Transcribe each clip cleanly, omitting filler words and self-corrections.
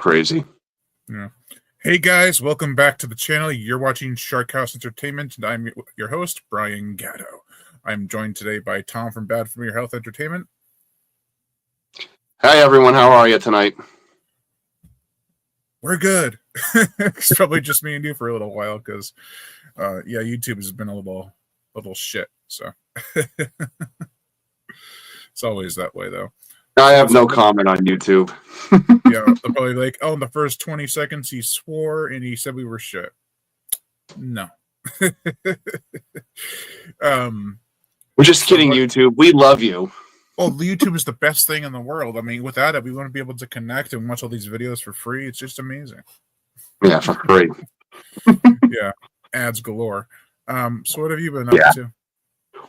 crazy. Yeah. Hey guys, welcome back to the channel. You're watching Shark House Entertainment, and I'm your host, Brian Gatto. I'm joined today by Tom from Bad For Your Health Entertainment. Hi everyone, how are you tonight? We're good. It's probably just me and you for a little while because, YouTube has been a little shit. So it's always that way, though. I have no comment on YouTube. Yeah, they're probably like, oh, in the first 20 seconds he swore and he said we were shit. No. We're just kidding, YouTube. We love you. Well, YouTube is the best thing in the world. I mean, without it, we wouldn't be able to connect and watch all these videos for free. It's just amazing. Yeah, for free. Yeah, ads galore. So what have you been up to?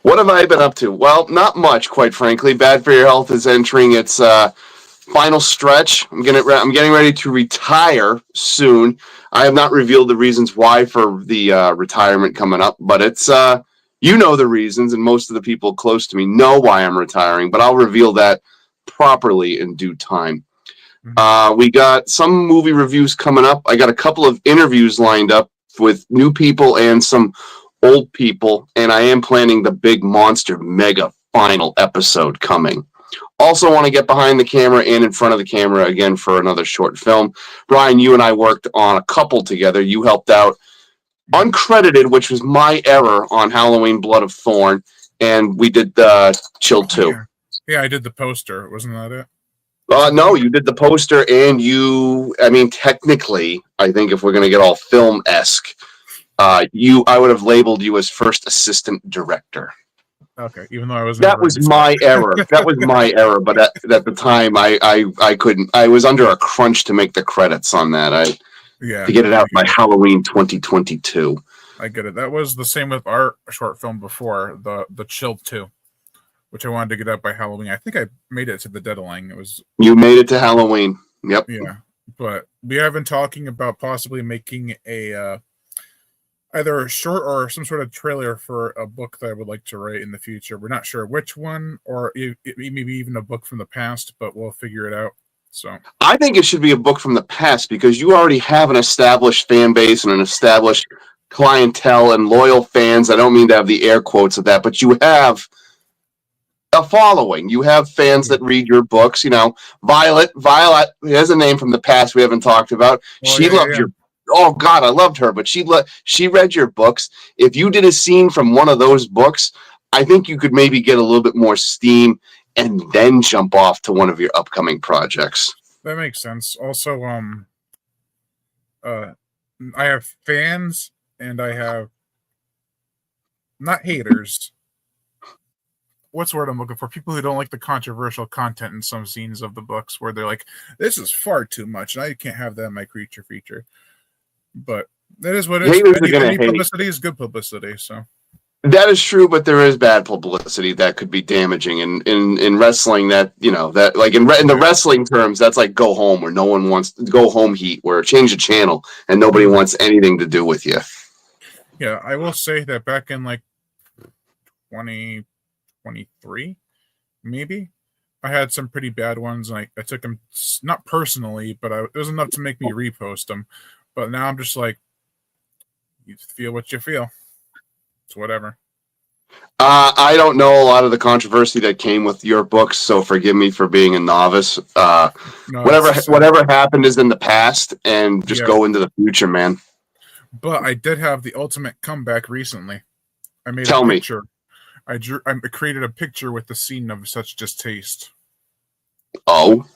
What have I been up to? Well, not much, quite frankly. Bad For Your Health is entering its final stretch. I'm getting ready to retire soon. I have not revealed the reasons why for the retirement coming up, but it's you know the reasons, and most of the people close to me know why I'm retiring, but I'll reveal that properly in due time. We got some movie reviews coming up. I got a couple of interviews lined up with new people and some old people, and I am planning the big monster mega final episode coming. Also want to get behind the camera and in front of the camera again for another short film. Brian, you and I worked on a couple together. You helped out uncredited, which was my error, on Halloween Blood of Thorn, and we did Chill 2. Yeah, I did the poster. Wasn't that it? No, you did the poster, and technically, I think if we're going to get all film-esque, I would have labeled you as first assistant director. Okay, even though I wasn't. That was my error. That was my error. But at the time, I couldn't. I was under a crunch to make the credits on that. To get it out by Halloween 2022. I get it. That was the same with our short film before, the Chill 2, which I wanted to get out by Halloween. I think I made it to the deadline. You made it to Halloween. Yep. Yeah, but we have been talking about possibly making a either a short or some sort of trailer for a book that I would like to write in the future. We're not sure which one, or maybe even a book from the past, but we'll figure it out. So I think it should be a book from the past because you already have an established fan base and an established clientele and loyal fans. I don't mean to have the air quotes of that, but you have a following. You have fans that read your books. You know, Violet has a name from the past we haven't talked about. She loved your. Oh God, I loved her, but she read your books. If you did a scene from one of those books, I think you could maybe get a little bit more steam and then jump off to one of your upcoming projects. That makes sense. Also, I have fans and I have not haters. What's the word I'm looking for? People who don't like the controversial content in some scenes of the books where they're like, this is far too much and I can't have that in my creature feature. But that is what it is. Any publicity is good publicity, so. That is true, but there is bad publicity that could be damaging. In wrestling, that like in the wrestling terms, that's like go home, where no one wants to go home heat, where change the channel and nobody wants anything to do with you. Yeah, I will say that back in like 2023, maybe, I had some pretty bad ones, and I took them not personally, but it was enough to make me repost them. But now I'm just like, you feel what you feel. Whatever. I don't know a lot of the controversy that came with your books, so forgive me for being a novice. Whatever happened is in the past, and just go into the future, man. But I did have the ultimate comeback recently. I made a picture. I created a picture with the scene of Such Distaste. Oh.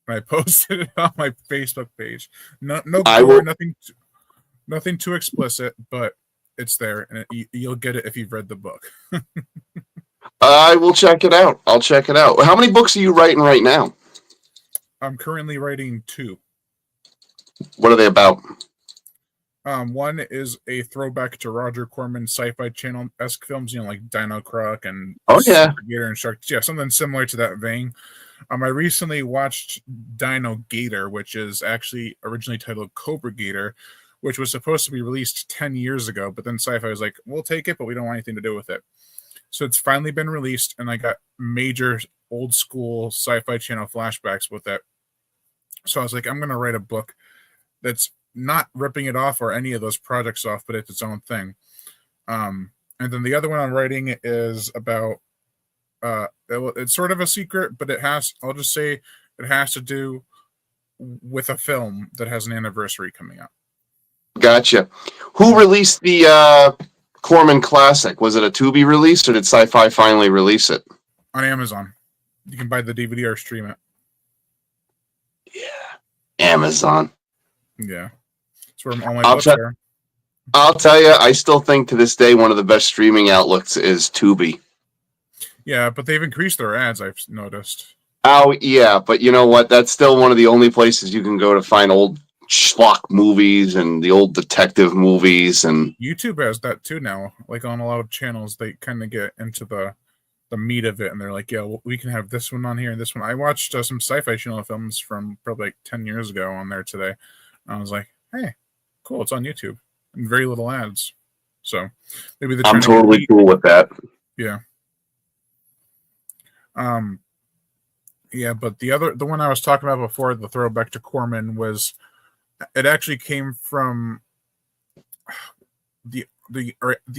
I posted it on my Facebook page. No gore, nothing too explicit, but it's there, and you'll get it if you've read the book. I will check it out. I'll check it out. How many books are you writing right now? I'm currently writing 2. What are they about? One is a throwback to Roger Corman's Sci-Fi Channel-esque films, like Dino Croc and Gator and Shark. Yeah, something similar to that vein. I recently watched Dino Gator, which is actually originally titled Cobra Gator, which was supposed to be released 10 years ago, but then Sci-Fi was like, we'll take it, but we don't want anything to do with it. So it's finally been released, and I got major old school Sci-Fi Channel flashbacks with it. So I was like, I'm going to write a book that's not ripping it off or any of those projects off, but it's its own thing. And then the other one I'm writing is about, it's sort of a secret, but I'll just say it has to do with a film that has an anniversary coming up. Gotcha. Who released the Corman Classic? Was it a Tubi release, or did Sci-Fi finally release it? On Amazon. You can buy the DVD or stream it. Yeah. Amazon. Yeah. That's where all my books are. I'll tell you, I still think to this day one of the best streaming outlets is Tubi. Yeah, but they've increased their ads, I've noticed. Oh, yeah, but you know what? That's still one of the only places you can go to find old schlock movies and the old detective movies. And YouTube has that too now. Like on a lot of channels, they kind of get into the meat of it, and they're like, yeah, well, we can have this one on here and this one. I watched some Sci-Fi Channel films from probably like 10 years ago on there today. I was like, hey, cool, it's on YouTube. And very little ads. So maybe I'm totally cool with that. Yeah. Yeah, but the one I was talking about before, the throwback to Corman, it actually came from the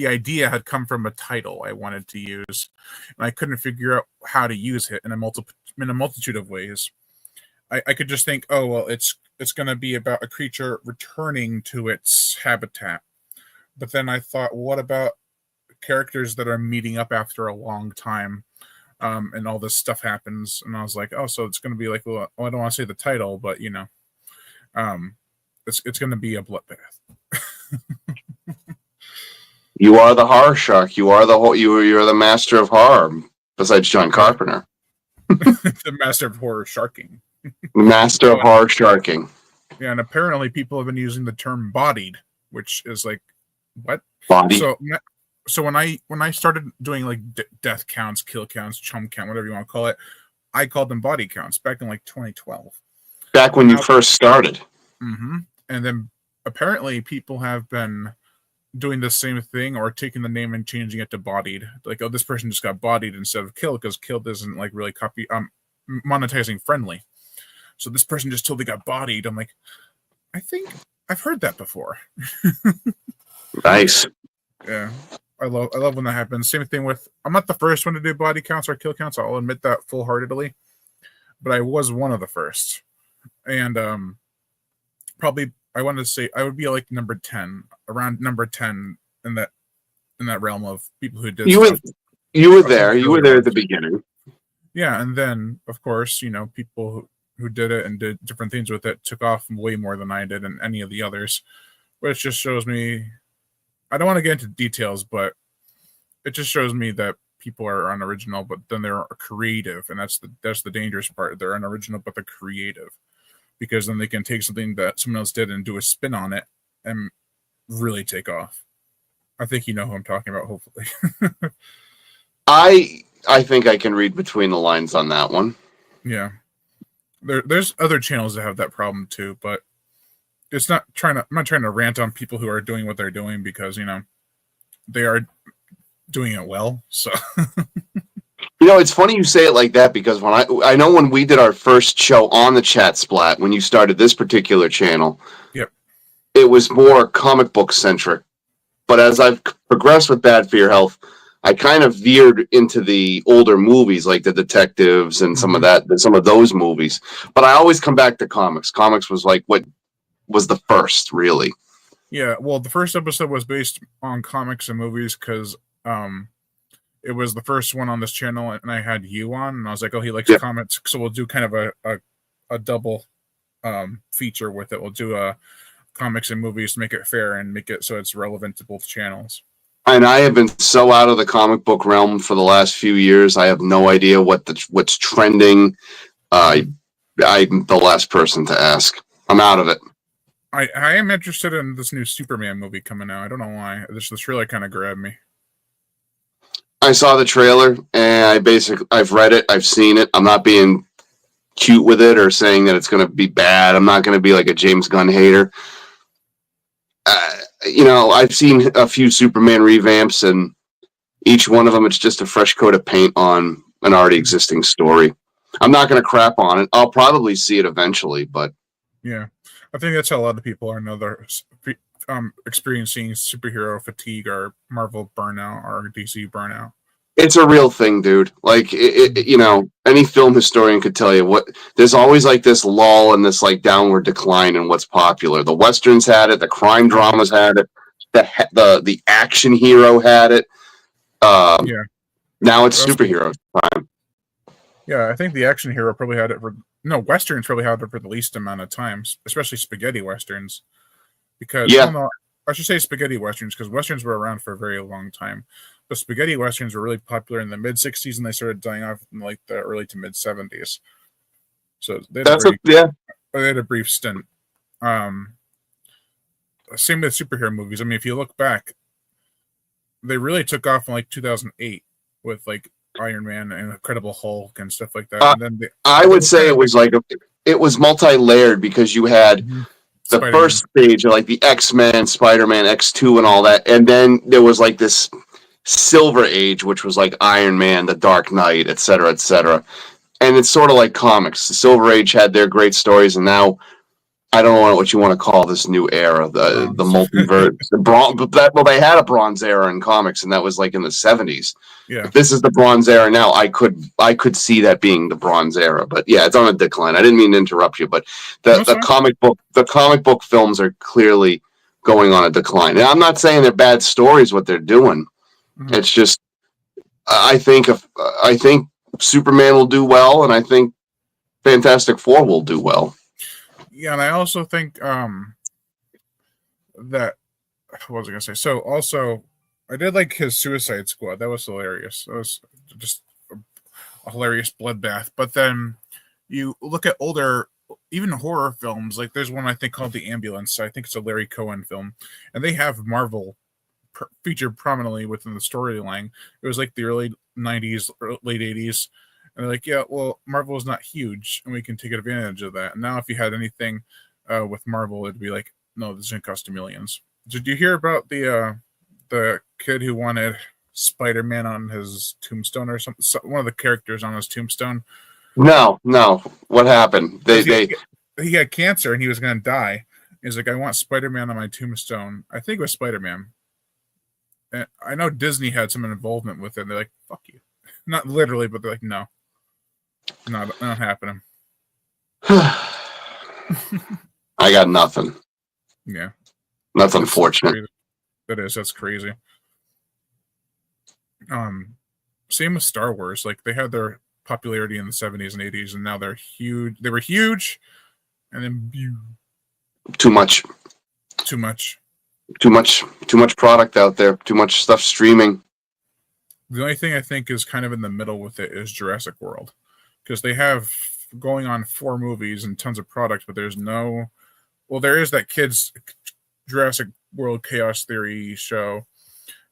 idea had come from a title I wanted to use, and I couldn't figure out how to use it in a multitude of ways. I could just think, oh well, it's going to be about a creature returning to its habitat, but then I thought, what about characters that are meeting up after a long time, and all this stuff happens, and I was like, oh, so it's going to be like, well, I don't want to say the title, but you know, it's going to be a bloodbath. You are the horror shark. You're the master of horror. Besides John Carpenter, the master of horror sharking. Master of horror sharking. Yeah, and apparently people have been using the term "bodied," which is like, what? Body. So when I started doing like death counts, kill counts, chum count, whatever you want to call it, I called them body counts back in like 2012. Back when you first started. Mm-hmm. And then apparently people have been doing the same thing, or taking the name and changing it to bodied. Like, oh, this person just got bodied instead of killed, because killed isn't like really monetizing friendly. So this person just totally got bodied. I'm like, I think I've heard that before. Nice. Yeah. I love when that happens. Same thing with, I'm not the first one to do body counts or kill counts. I'll admit that full-heartedly. But I was one of the first. And probably I wanted to say I would be like around number 10 in that realm of people who did stuff. You were there at the beginning. Yeah, and then of course, you know, people who did it and did different things with it took off way more than I did and any of the others. Which just shows me, I don't want to get into details, but it just shows me that people are unoriginal, but then they're creative, and that's the dangerous part. They're unoriginal, but they're creative, because then they can take something that someone else did and do a spin on it and really take off. I think you know who I'm talking about, hopefully. I think I can read between the lines on that one. Yeah. There's other channels that have that problem too, but I'm not trying to rant on people who are doing what they're doing, because, you know, they are doing it well. So, you know, it's funny you say it like that, because when I know when we did our first show on the Chat Splat, when you started this particular channel, yep, it was more comic book centric. But as I've progressed with Bad for Your Health, I kind of veered into the older movies, like the detectives and some of those movies. But I always come back to comics. Comics was like what was the first, really. Yeah, well, the first episode was based on comics and movies, because it was the first one on this channel, and I had you on, and I was like, oh, he likes comics, so we'll do kind of a double feature with it. We'll do comics and movies to make it fair and make it so it's relevant to both channels. And I have been so out of the comic book realm for the last few years. I have no idea what's trending. I'm the last person to ask. I'm out of it. I am interested in this new Superman movie coming out. I don't know why. This trailer kind of grabbed me. I saw the trailer, and I've read it. I've seen it. I'm not being cute with it or saying that it's going to be bad. I'm not going to be like a James Gunn hater. You know, I've seen a few Superman revamps, and each one of them, it's just a fresh coat of paint on an already existing story. I'm not going to crap on it. I'll probably see it eventually, but Yeah, I think that's how a lot of people are now. They're experiencing superhero fatigue or Marvel burnout or DC burnout. It's a real thing, dude. Like, any film historian could tell you there's always like this lull and this like downward decline in what's popular. The Westerns had it, the crime dramas had it, the action hero had it. Yeah. Now it's superhero time. Yeah, I think the action hero probably had it for Westerns probably had it for the least amount of times, especially spaghetti Westerns. Because I should say spaghetti Westerns because Westerns were around for a very long time. But spaghetti Westerns were really popular in the mid 60s and they started dying off in like the early to mid 70s. So they had a brief stint. Same with superhero movies. I mean, if you look back, they really took off in like 2008 with like Iron Man and Incredible Hulk and stuff like that. And then I would say it was like it was multi-layered because you had the Spider-Man. First stage of like the X-Men, Spider-Man, X2 and all that, and then there was like this Silver Age, which was like Iron Man, The Dark Knight, etc., etc. And it's sort of like comics. The Silver Age had their great stories, and now I don't know what you want to call this new era, the multiverse. They had a Bronze era in comics, and that was like in the 70s. Yeah, if this is the Bronze era now. I could see that being the Bronze era, but yeah, it's on a decline. I didn't mean to interrupt you, but the comic book films are clearly going on a decline. And I'm not saying they're bad stories what they're doing. Mm-hmm. It's just I think Superman will do well, and I think Fantastic Four will do well. Yeah, and I also think that what was I gonna say? So also, I did like his Suicide Squad. That was hilarious. That was just a hilarious bloodbath. But then you look at older, even horror films. Like there's one I think called The Ambulance. I think it's a Larry Cohen film, and they have Marvel featured prominently within the storyline. It was like the early 90s, late 80s. And they're like, yeah, well, Marvel is not huge, and we can take advantage of that. And now if you had anything with Marvel, it'd be like, no, this is going to cost millions. Did you hear about the kid who wanted Spider-Man on his tombstone or something? One of the characters on his tombstone? No. What happened? He had cancer, and he was going to die. He's like, I want Spider-Man on my tombstone. I think it was Spider-Man. And I know Disney had some involvement with it. They're like, fuck you. Not literally, but they're like, no. Not happening. I got nothing. Yeah. That's unfortunate. That's crazy. Same with Star Wars. Like they had their popularity in the 70s and 80s, and now they're huge. They were huge, and then too much product out there. Too much stuff streaming. The only thing I think is kind of in the middle with it is Jurassic World. Because they have going on 4 movies and tons of products, but there is that kids Jurassic World Chaos Theory show.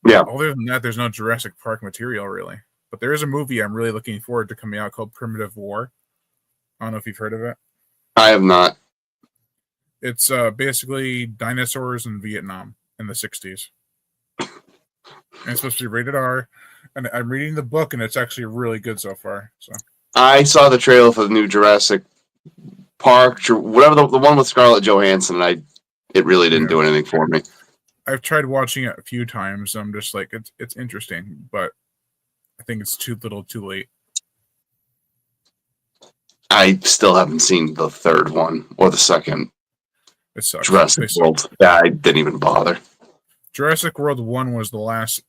Yeah. Other than that, there's no Jurassic Park material really. But there is a movie I'm really looking forward to coming out called Primitive War. I don't know if you've heard of it. I have not. It's basically dinosaurs in Vietnam in the 60s. And it's supposed to be rated R. And I'm reading the book, and it's actually really good so far. So I saw the trailer for the new Jurassic Park, whatever the one with Scarlett Johansson, and it really didn't do anything for me. I've tried watching it a few times. I'm just like, it's interesting, but I think it's too little, too late. I still haven't seen the third one or the second. It sucks. Jurassic World. Yeah, I didn't even bother. Jurassic World 1 was the last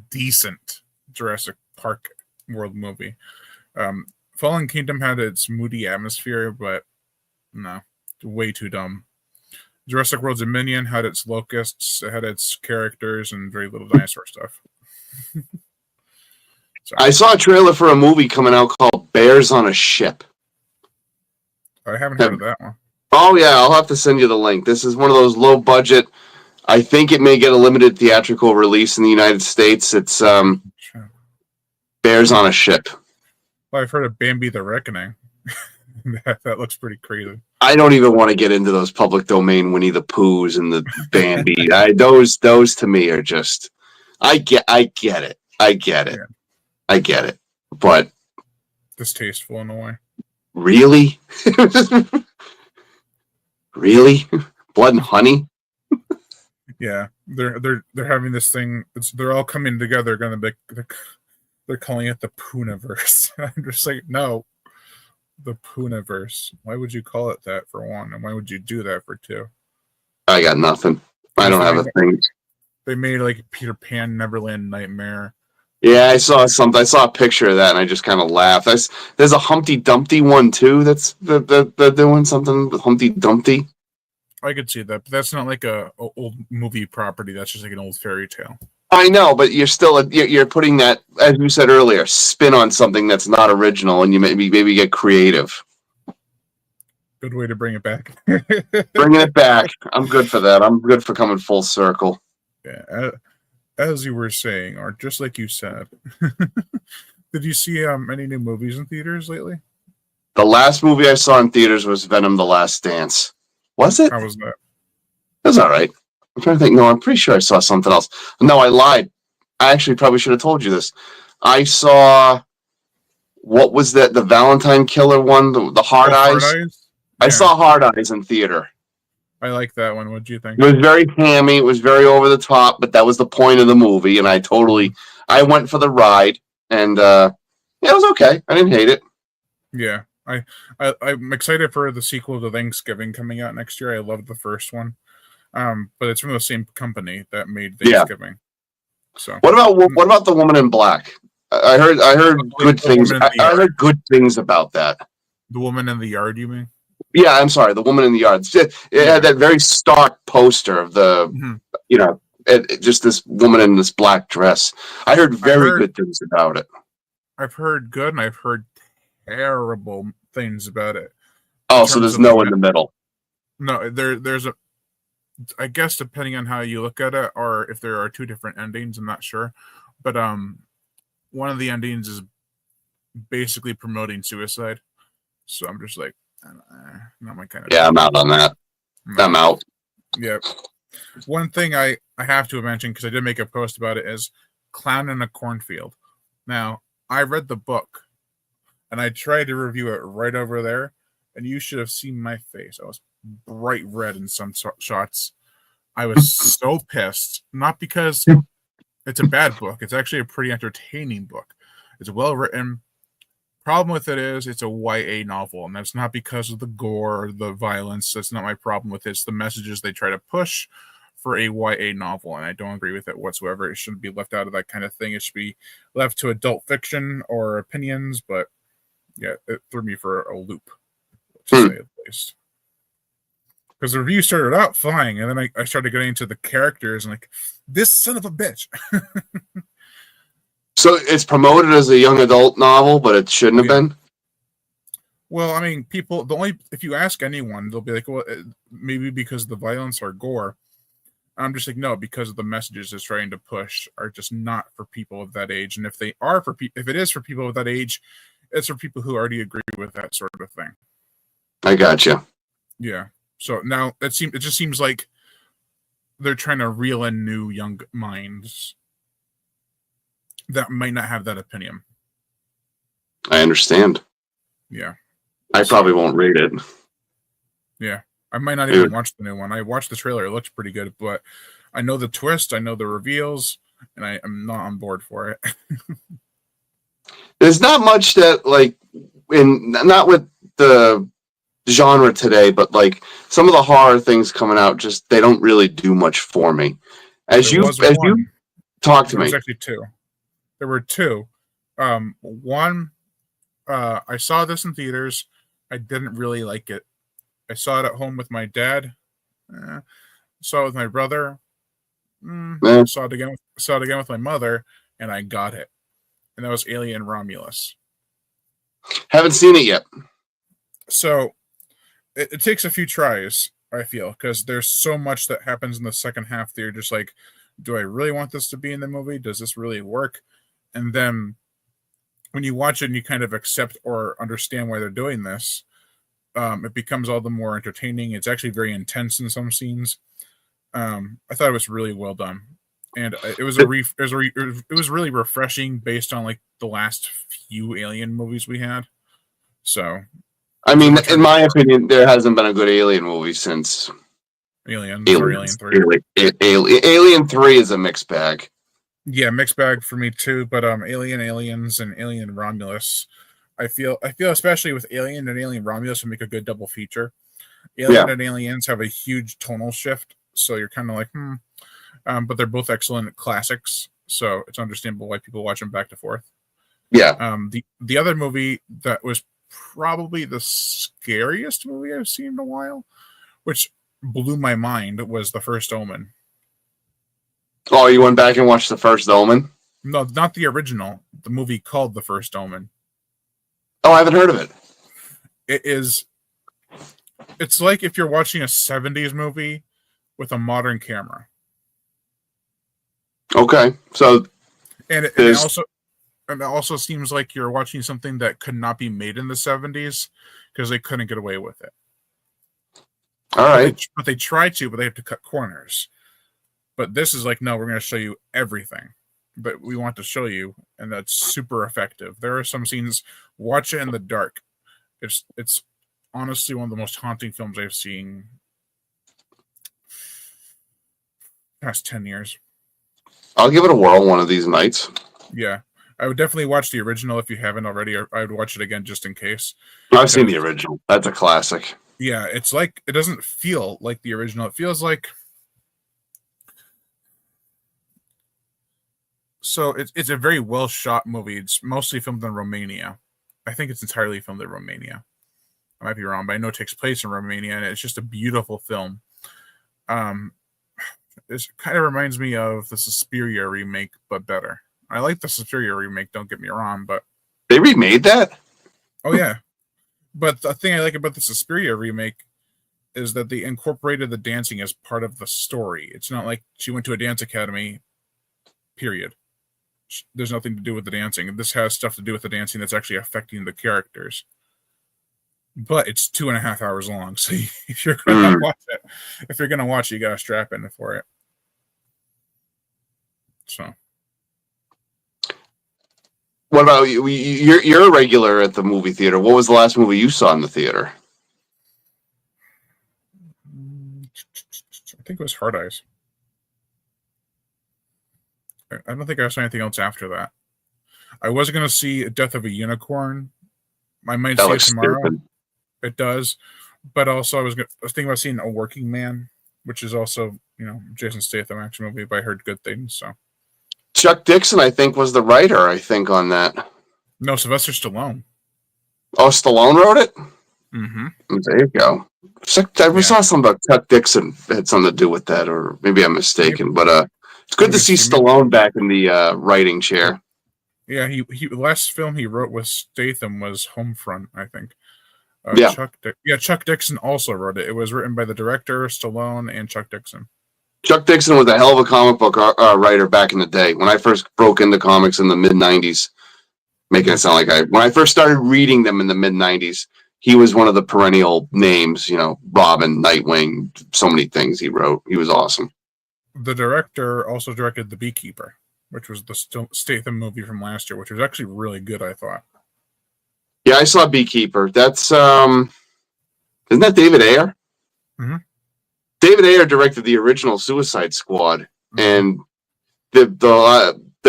decent Jurassic Park World movie. Fallen Kingdom had its moody atmosphere, but no, way too dumb. Jurassic World Dominion had its locusts, it had its characters, and very little dinosaur stuff. I saw a trailer for a movie coming out called Bears on a Ship. I haven't heard of that one. Oh, yeah, I'll have to send you the link. This is one of those low budget. I think it may get a limited theatrical release in the United States. It's Bears on a Ship. Well, I've heard of Bambi the Reckoning. that looks pretty crazy. I don't even want to get into those public domain Winnie the Poohs and the Bambi. Those to me are just. I get it. Yeah. I get it. But distasteful in a way. Really? Really? Blood and honey? Yeah, they're having this thing. They're all coming together. Going to be. They're calling it the Puniverse. I'm just like, no, the Puniverse. Why would you call it that for one, and why would you do that for two? I got nothing. I don't have a thing. They made like Peter Pan Neverland Nightmare. Yeah, I saw something. I saw a picture of that, and I just kind of laughed. There's a Humpty Dumpty one too. That's they're doing something with Humpty Dumpty. I could see that, but that's not like a old movie property. That's just like an old fairy tale. I know, but you're putting that, as you said earlier, spin on something that's not original, and you maybe get creative. Good way to bring it back. Bringing it back. I'm good for that. I'm good for coming full circle. Yeah, as you were saying, or just like you said. Did you see any new movies in theaters lately? The last movie I saw in theaters was Venom: The Last Dance. Was it? How was that? It was all right. I'm trying to think. No, I'm pretty sure I saw something else. No, I lied. I actually probably should have told you this. I saw, what was that? The Valentine Killer one, the Hard Eyes. Hard Eyes? Yeah. I saw Hard Eyes in theater. I like that one. What do you think? It was very hammy. It was very over the top, but that was the point of the movie, and I went for the ride, and yeah, it was okay. I didn't hate it. Yeah, I'm excited for the sequel to Thanksgiving coming out next year. I loved the first one, but it's from the same company that made Thanksgiving. Yeah. So what about The Woman in Black? I heard good things. I heard good things about that. The Woman in the Yard, you mean? Yeah, I'm sorry. The Woman in the Yard. It had that very stark poster of the, just this woman in this black dress. I heard very good things about it. I've heard good, and I've heard terrible things about it. Oh, so there's no in the middle. No, there's a. I guess depending on how you look at it, or if there are two different endings, I'm not sure. But one of the endings is basically promoting suicide. So I'm just like, not my kind of. Yeah, I'm out on that. No. I'm out. Yeah. One thing I have to mention, because I did make a post about it, is Clown in a Cornfield. Now, I read the book, and I tried to review it right over there, and you should have seen my face. I was bright red in some shots. I was so pissed, not because it's a bad book. It's actually a pretty entertaining book. It's well written. Problem with it is it's a YA novel, and that's not because of the gore or the violence. That's not my problem with it. It's the messages they try to push for a YA novel, and I don't agree with it whatsoever. It shouldn't be left out of that kind of thing. It should be left to adult fiction or opinions, but yeah, it threw me for a loop, to say at least. Because the review started out fine, and then I started getting into the characters, and like, this son of a bitch. So it's promoted as a young adult novel, but it shouldn't have been? Well, I mean, if you ask anyone, they'll be like, well, maybe because of the violence or gore. I'm just like, no, because of the messages it's trying to push are just not for people of that age. And if they are if it is for people of that age, it's for people who already agree with that sort of thing. I gotcha. Yeah. So now it just seems like they're trying to reel in new young minds that might not have that opinion. I understand. Yeah. I probably won't read it. Yeah. I might not even watch the new one. I watched the trailer. It looks pretty good, but I know the twist. I know the reveals, and I'm not on board for it. There's not much that, like, not with the genre today, but like some of the horror things coming out, just they don't really do much for me. As you talk to me, there's actually two. There were two. One, I saw this in theaters. I didn't really like it. I saw it at home with my dad. Saw it with my brother. Saw it again with my mother, and I got it. And that was Alien Romulus. Haven't seen it yet. So it takes a few tries, I feel, because there's so much that happens in the second half that you're just like, do I really want this to be in the movie? Does this really work? And then when you watch it and you kind of accept or understand why they're doing this, it becomes all the more entertaining. It's actually very intense in some scenes. I thought it was really well done, and it was really refreshing based on like the last few Alien movies we had. So I mean, in my opinion, there hasn't been a good Alien movie since Aliens or Alien 3. Alien 3 is a mixed bag. Yeah, mixed bag for me too. But Aliens, and Alien Romulus, I feel especially with Alien and Alien Romulus would make a good double feature. Alien and Aliens have a huge tonal shift, so you're kind of like, but they're both excellent classics, so it's understandable why people watch them back to forth. Yeah. The other movie that was probably the scariest movie I've seen in a while, which blew my mind, was The First Omen. Oh, you went back and watched The First Omen? No, not the original. The movie called The First Omen. Oh, I haven't heard of it. It's like if you're watching a 70s movie with a modern camera. Okay, so and it also seems like you're watching something that could not be made in the 70s because they couldn't get away with it. All right. But they try to, but they have to cut corners. But this is like, no, we're going to show you everything. But we want to show you, and that's super effective. There are some scenes, watch it in the dark. It's honestly one of the most haunting films I've seen past 10 years. I'll give it a whirl one of these nights. Yeah. I would definitely watch the original if you haven't already, or I would watch it again just in case. I've seen the original. That's a classic. Yeah, it's like, it doesn't feel like the original. It feels like, so it's a very well shot movie. It's mostly filmed in Romania. I think it's entirely filmed in Romania. I might be wrong, but I know it takes place in Romania, and it's just a beautiful film. It kind of reminds me of the Suspiria remake, but better. I like the Suspiria remake, don't get me wrong, but... They remade that? Oh, yeah. But the thing I like about the Suspiria remake is that they incorporated the dancing as part of the story. It's not like she went to a dance academy, period. There's nothing to do with the dancing. This has stuff to do with the dancing that's actually affecting the characters. But it's 2.5 hours long, so if you're gonna watch it, you gotta strap in for it. So, what about you? You're a regular at the movie theater. What was the last movie you saw in the theater? I think it was Hard Eyes. I don't think I saw anything else after that. I was gonna see Death of a Unicorn. I might see it tomorrow. Stupid. It does, but also I was thinking about seeing A Working Man, which is also, Jason Statham action movie, but I heard good things. So Chuck Dixon, I think, was the writer. I think on that. No, Sylvester Stallone. Oh, Stallone wrote it. Mm-hmm. There you go. I saw something about Chuck Dixon had something to do with that, or maybe I'm mistaken. But it's good to see Stallone back in the writing chair. Yeah, he last film he wrote with Statham was Homefront, I think. Chuck Dixon also wrote it. It was written by the director, Stallone, and Chuck Dixon. Chuck Dixon was a hell of a comic book writer back in the day. When I first broke into comics in the mid-'90s, making it sound like when I first started reading them in the mid-'90s, he was one of the perennial names, Robin, Nightwing, so many things he wrote. He was awesome. The director also directed The Beekeeper, which was the Statham movie from last year, which was actually really good, I thought. Yeah, I saw Beekeeper. That's isn't that David Ayer? Mm-hmm. David Ayer directed the original Suicide Squad, and they're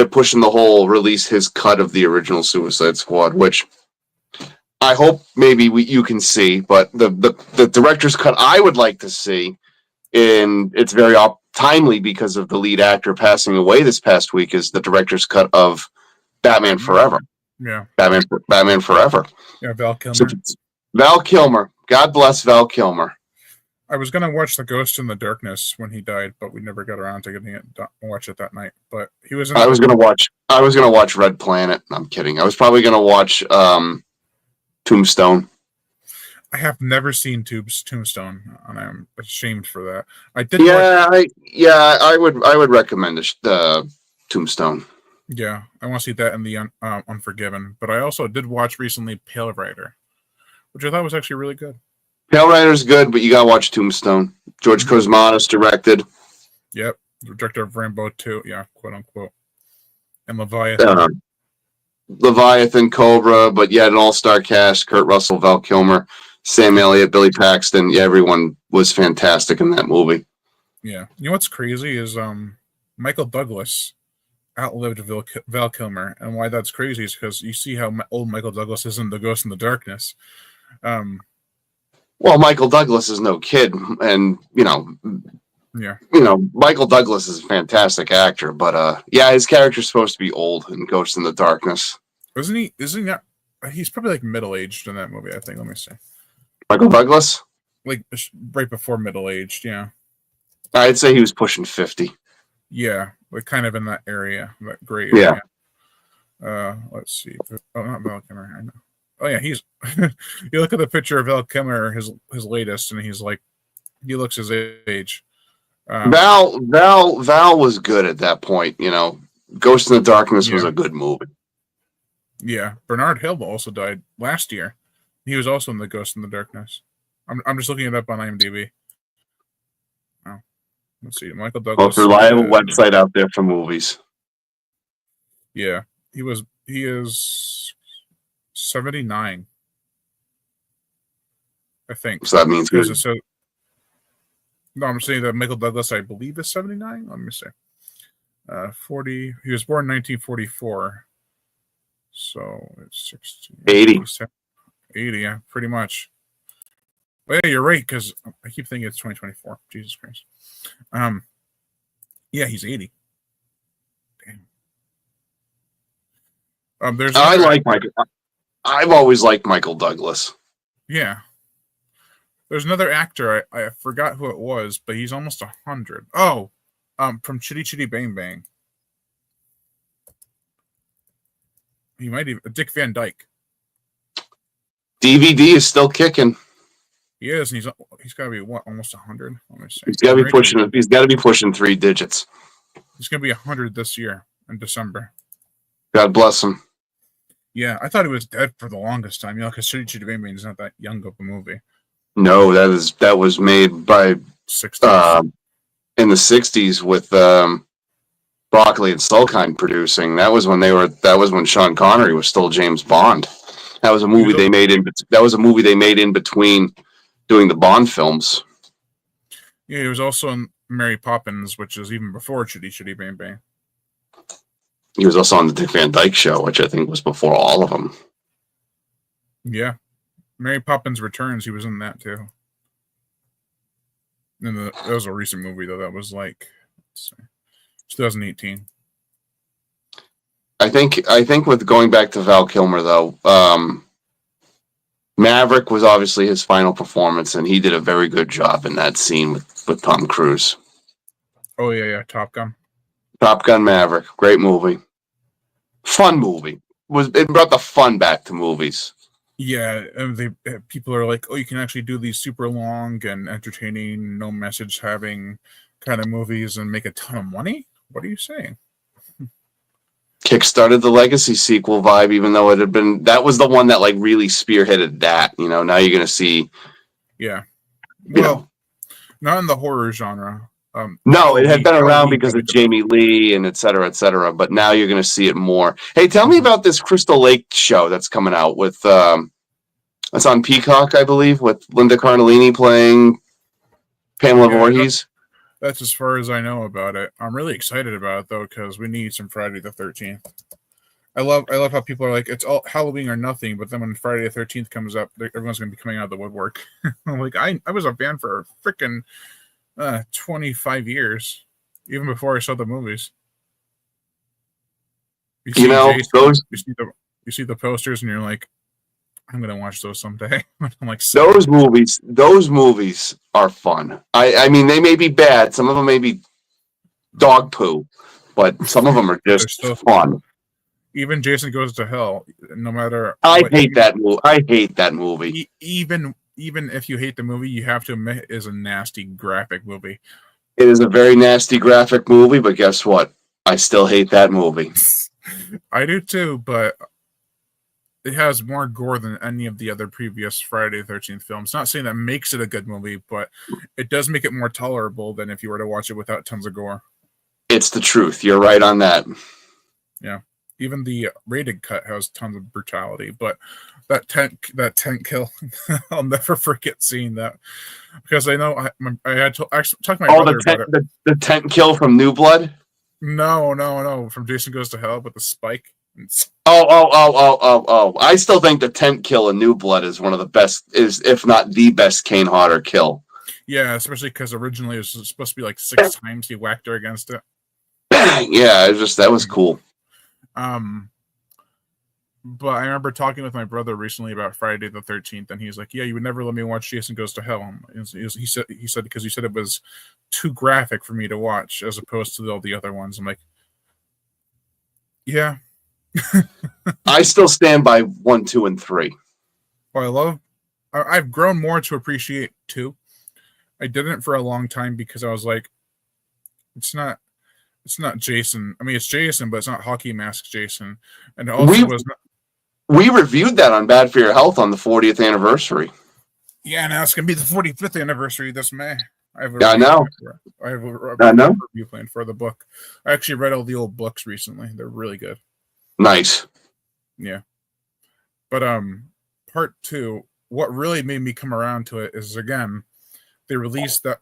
pushing the whole release his cut of the original Suicide Squad, which I hope maybe you can see. But the director's cut I would like to see, and it's very timely because of the lead actor passing away this past week, is the director's cut of Batman Forever. Yeah. Batman Forever. Yeah, Val Kilmer. Val Kilmer. God bless Val Kilmer. I was going to watch The Ghost in the Darkness when he died, but we never got around to getting it watch it that night. But he was I was going to watch Red Planet. I'm kidding. I was probably going to watch Tombstone. I have never seen Tombstone, and I'm ashamed for that. I did. I would recommend Tombstone. Yeah, I want to see that in the Unforgiven. But I also did watch recently Pale Rider, which I thought was actually really good. Pale Rider's good, but you gotta watch Tombstone. George Cosmatos directed. Yep, the director of Rambo 2, yeah, quote unquote. And Leviathan. Cobra, but yet an all-star cast: Kurt Russell, Val Kilmer, Sam Elliott, Billy Paxton, yeah, everyone was fantastic in that movie. Yeah. You know what's crazy is Michael Douglas outlived Val Kilmer, and why that's crazy is because you see how old Michael Douglas is in The Ghost in the Darkness. Well, Michael Douglas is no kid, and Michael Douglas is a fantastic actor, but yeah, his character's supposed to be old in Ghost in the Darkness. Isn't he not? He's probably like middle aged in that movie, I think. Let me see. Michael Douglas? Like right before middle aged, yeah. I'd say he was pushing 50. Yeah, like kind of in that area, that gray area. Yeah. Let's see. Oh, not Val Kilmer. I know. Oh yeah, he's. You look at the picture of Val Kilmer, his latest, and he's like, he looks his age. Val was good at that point. Ghost in the Darkness was a good movie. Yeah, Bernard Hill also died last year. He was also in the Ghost in the Darkness. I'm just looking it up on IMDb. Oh, let's see, Michael Douglas. Most reliable website out there for movies. Yeah, he is 79. I think. So that means good. No, I'm saying that Michael Douglas, I believe, is 79. Let me see. 40. He was born in 1944. So it's 60. 80. 80, yeah, pretty much. Well, yeah, you're right, because I keep thinking it's 2024. Jesus Christ. Yeah, he's 80. Damn. I've always liked Michael Douglas. Yeah. There's another actor, I forgot who it was, but he's almost 100. Oh, from Chitty Chitty Bang Bang. He might even Dick Van Dyke. DVD is still kicking. He is, and he's got to be what, almost 100. Let me see. He's got to be pushing. He's got to be pushing 3 digits. He's going to be 100 this year in December. God bless him. Yeah, I thought he was dead for the longest time. Because Chitty Chitty Bang Bang is not that young of a movie. No, that was made by 60s. In the 60s with Broccoli and Sulkine producing. That was when Sean Connery was still James Bond. That was a movie they made in between doing the Bond films. Yeah, he was also in Mary Poppins, which is even before Chitty Chitty Bang Bang. He was also on the Dick Van Dyke Show, which I think was before all of them. Yeah. Mary Poppins Returns, he was in that too. And that was a recent movie, though. That was like, let's see, 2018. I think with going back to Val Kilmer, though, Maverick was obviously his final performance, and he did a very good job in that scene with Tom Cruise. Oh, yeah, Top Gun. Top Gun Maverick. Great movie. Fun movie. It brought the fun back to movies. Yeah, and people are like, oh, you can actually do these super long and entertaining, no message having kind of movies and make a ton of money? What are you saying? Kickstarted the Legacy sequel vibe, even though that was the one that like really spearheaded that. Now you're going to see. Yeah. Well, not in the horror genre. No, it had been around because of Jamie Lee and et cetera, but now you're going to see it more. Hey, tell me about this Crystal Lake show that's coming out with, it's on Peacock, I believe, with Linda Cardellini playing Pamela Voorhees. That's as far as I know about it. I'm really excited about it, though, because we need some Friday the 13th. I love how people are like, it's all Halloween or nothing, but then when Friday the 13th comes up, everyone's going to be coming out of the woodwork. I'm like, I was a fan for freaking 25 years, even before I saw the movies. You see the posters, and you're like, I'm gonna watch those someday. I'm like, those movies are fun. I mean, they may be bad. Some of them may be dog poo, but some of them are just fun. Even Jason Goes to Hell, no matter. I hate that movie. Even if you hate the movie, you have to admit it is a nasty, graphic movie. It is a very nasty, graphic movie, but guess what? I still hate that movie. I do too, but it has more gore than any of the other previous Friday the 13th films. Not saying that makes it a good movie, but it does make it more tolerable than if you were to watch it without tons of gore. It's the truth. You're right on that. Yeah. Even the rated cut has tons of brutality, but that tent kill, I'll never forget seeing that because I know I had to actually talk to my brother about it. The tent kill from New Blood. No, from Jason Goes to Hell with the spike. Oh! I still think the tent kill in New Blood is one of the best, is if not the best Kane Hodder kill. Yeah, especially because originally it was supposed to be like 6 times he whacked her against it. Yeah, that was cool. But I remember talking with my brother recently about Friday the 13th, and he's like, "Yeah, you would never let me watch Jason Goes to Hell." He said because you said it was too graphic for me to watch as opposed to all the other ones. I'm like, yeah. I still stand by 1, 2, and 3. Well, I've grown more to appreciate 2. I didn't for a long time because I was like, it's not Jason. I mean, it's Jason, but it's not hockey mask Jason. And it also we reviewed that on Bad for Your Health on the 40th anniversary. Yeah, now it's gonna be the 45th anniversary this May. I have a review plan for the book. I actually read all the old books recently. They're really good. Nice. Yeah. But part 2, what really made me come around to it is, again, they released the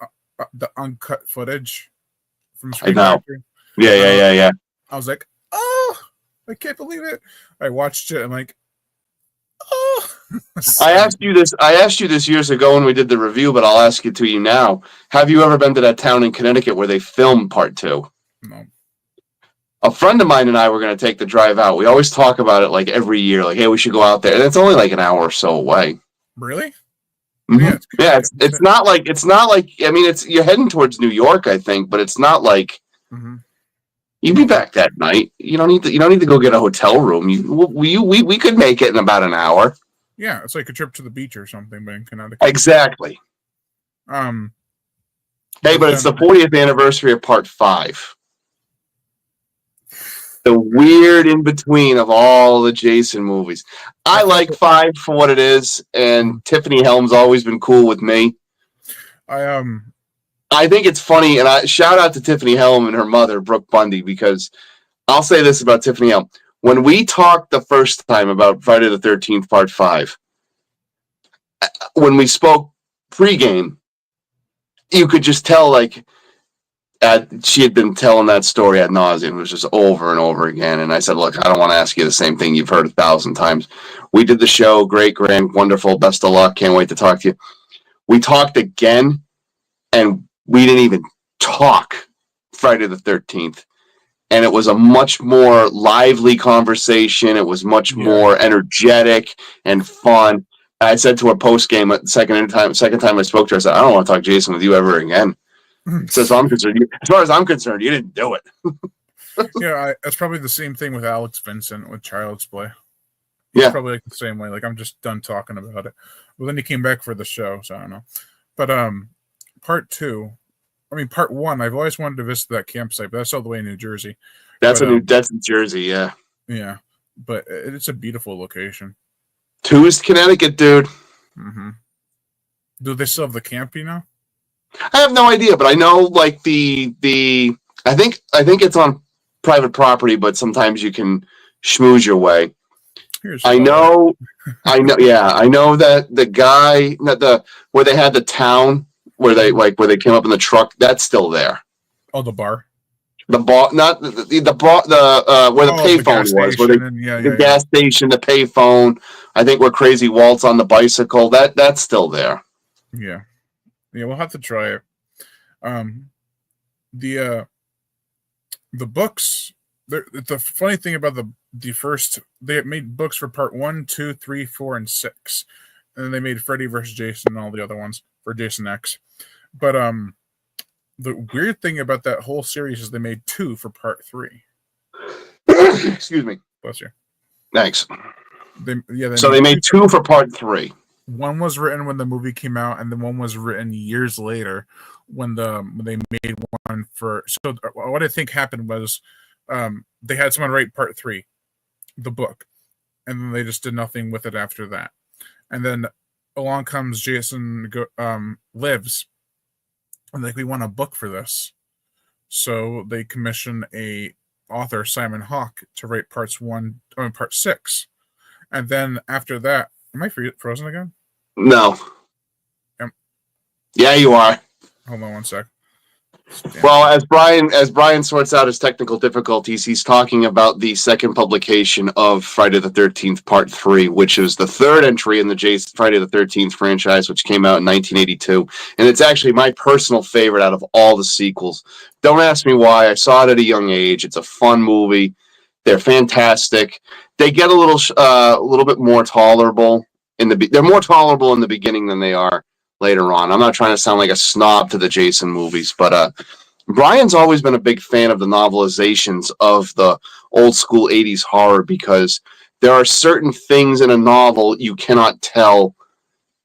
uncut footage from Screen Factory. Yeah. I was like, oh, I can't believe it. I watched it. I'm like, oh. I asked you this years ago when we did the review, but I'll ask it to you now. Have you ever been to that town in Connecticut where they filmed part 2? No. A friend of mine and I were going to take the drive out. We always talk about it like every year, like, hey, we should go out there. And it's only like an hour or so away. Really? Mm-hmm. Yeah, it's not like I mean, you're heading towards New York, I think, but it's not like you'd be back that night. You don't need to go get a hotel room. We could make it in about an hour. Yeah, it's like a trip to the beach or something, but in Connecticut. Exactly. Hey, but it's the 40th anniversary of Part 5. The weird in between of all the Jason movies. I like 5 for what it is, and Tiffany Helm's always been cool with me. I think it's funny, and I shout out to Tiffany Helm and her mother, Brooke Bundy, because I'll say this about Tiffany Helm. When we talked the first time about Friday the 13th, Part 5, when we spoke pregame, you could just tell, like, she had been telling that story ad nauseum. It was just over and over again. And I said, look, I don't want to ask you the same thing you've heard 1,000 times. We did the show. Great, grand, wonderful. Best of luck. Can't wait to talk to you. We talked again, and we didn't even talk Friday the 13th. And it was a much more lively conversation. It was much more energetic and fun. I said to her post game, second time I spoke to her, I said, I don't want to talk Jason with you ever again. So as far as I'm concerned, you didn't do it. Yeah, it's probably the same thing with Alex Vincent with Child's Play. He's probably like the same way. Like, I'm just done talking about it. Well, then he came back for the show, so I don't know. But part 2, I mean, part 1, I've always wanted to visit that campsite, but that's all the way in New Jersey. That's in Jersey, yeah. Yeah, but it's a beautiful location. 2 is Connecticut, dude. Mm-hmm. Do they still have the camp, you know? I have no idea, but I know, like, I think it's on private property, but sometimes you can schmooze your way. I know that the guy where they had the town where they came up in the truck, that's still there. Oh, the bar. The bar, not the bar, where the payphone was, where the gas station, the payphone. I think where Crazy Walt's on the bicycle, that's still there. Yeah, we'll have to try it. The books. The funny thing about the first, they made books for part 1, 2, 3, 4, and 6, and then they made Freddy vs. Jason and all the other ones for Jason X. But the weird thing about that whole series is they made 2 for part 3. Excuse me. Bless you. Thanks. They made 2 for part 3. One was written when the movie came out, and then one was written years later when they made one for. So what I think happened was they had someone write part 3, the book, and then they just did nothing with it after that. And then along comes Jason Lives, and we want a book for this. So they commission a author Simon Hawke to write part 6, and then after that, am I frozen again? No. Am, yeah, you are. Hold on one sec. Well, as Brian sorts out his technical difficulties, he's talking about the second publication of Friday the 13th Part 3, which is the third entry in the Friday the 13th franchise, which came out in 1982. And it's actually my personal favorite out of all the sequels. Don't ask me why. I saw it at a young age. It's a fun movie. They're fantastic. They get a little bit more tolerable they're more tolerable in the beginning than they are later on. I'm not trying to sound like a snob to the Jason movies, but Brian's always been a big fan of the novelizations of the old school 80s horror because there are certain things in a novel you cannot tell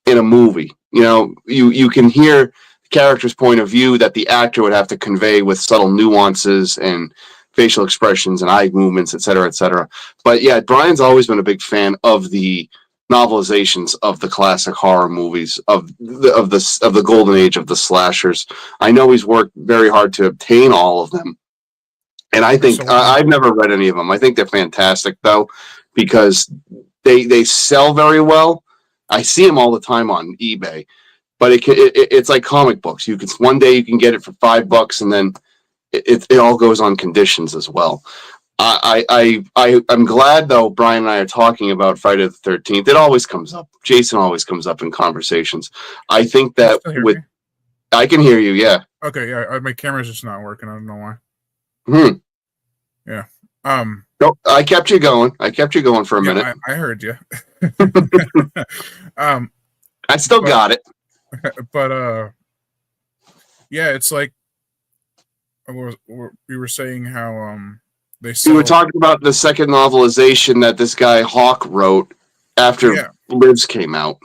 in a movie. You know, you can hear the character's point of view that the actor would have to convey with subtle nuances and facial expressions and eye movements, et cetera, et cetera. But yeah, Brian's always been a big fan of the novelizations of the classic horror movies of the golden age of the slashers. I know he's worked very hard to obtain all of them, and I think I've never read any of them. I think they're fantastic though, because they sell very well. I see them all the time on eBay, but it's like comic books. You can one day you can get it for $5, and then it all goes on conditions as well. I'm glad though Brian and I are talking about Friday the 13th. It always comes up. Jason always comes up in conversations. I think that I can hear you. Yeah. Okay. Yeah. My camera's just not working. I don't know why. Yeah. No, I kept you going. For a minute. I heard you. I still got it. But yeah, it's like we were saying how we were talking about the second novelization that this guy Hawke wrote after Lives came out.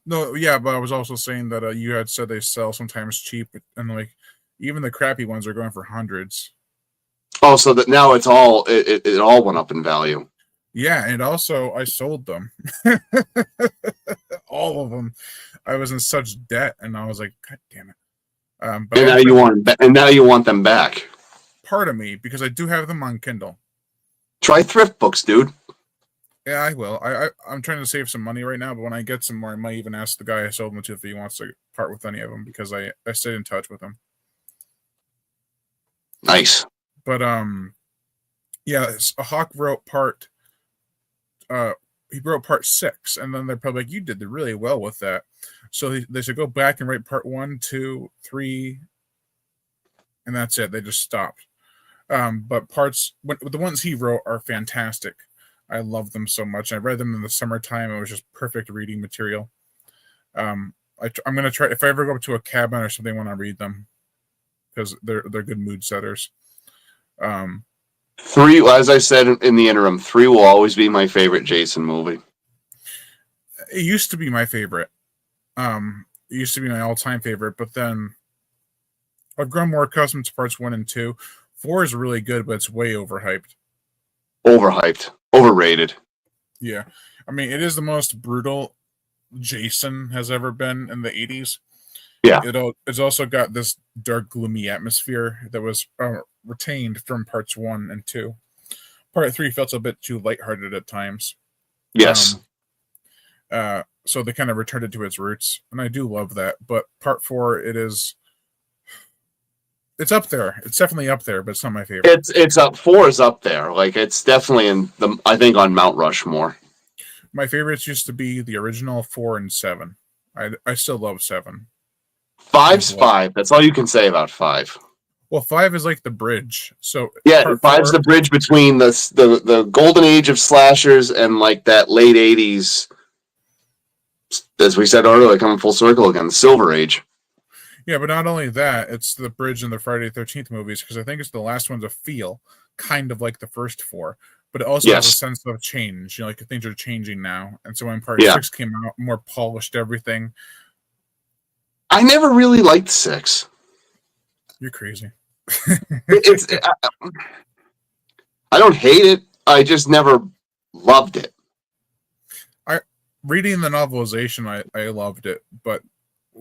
No, yeah, but I was also saying that you had said they sell sometimes cheap, and like even the crappy ones are going for hundreds. Oh, so that now it all went up in value. Yeah, and also I sold them, all of them. I was in such debt, and I was like, God damn it! But now you want them back. Part of me, because I do have them on Kindle. Try thrift books, dude. Yeah, I will. I'm trying to save some money right now, but when I get some more, I might even ask the guy I sold them to if he wants to part with any of them, because I stayed in touch with him. Nice. But yeah, Hawke wrote part 6, and then they're probably like, you did really well with that. So they should go back and write part 1, 2, 3, and that's it. They just stopped. But the ones he wrote are fantastic. I love them so much. I read them in the summertime. It was just perfect reading material. I'm gonna try, if I ever go up to a cabin or something, when I read them, because they're good mood setters. 3, as I said in the interim, 3 will always be my favorite Jason movie. It used to be my favorite. It used to be my all-time favorite, but then I've grown more accustomed to parts 1 and 2. 4 is really good, but it's way overhyped. Overrated. Yeah. I mean, it is the most brutal Jason has ever been in the 80s. Yeah. It's also got this dark, gloomy atmosphere that was retained from parts 1 and 2. Part 3 felt a bit too lighthearted at times. Yes. So they kind of returned it to its roots, and I do love that. But part 4, it's up there. It's definitely up there, but it's not my favorite. It's up. 4 is up there. Like, it's definitely I think on Mount Rushmore. My favorites used to be the original 4 and 7. I still love 7. 5's 5. That's all you can say about 5. Well, 5 is like the bridge. So yeah, 5's the bridge between the golden age of slashers and like that late 80s, as we said earlier, coming full circle again, the Silver Age. Yeah, but not only that, it's the bridge in the Friday the 13th movies, because I think it's the last one to feel kind of like the first 4, but it also has a sense of change. You know, like things are changing now. And so when part 6 came out, more polished everything. I never really liked 6. You're crazy. I don't hate it. I just never loved it. Reading the novelization, I loved it, but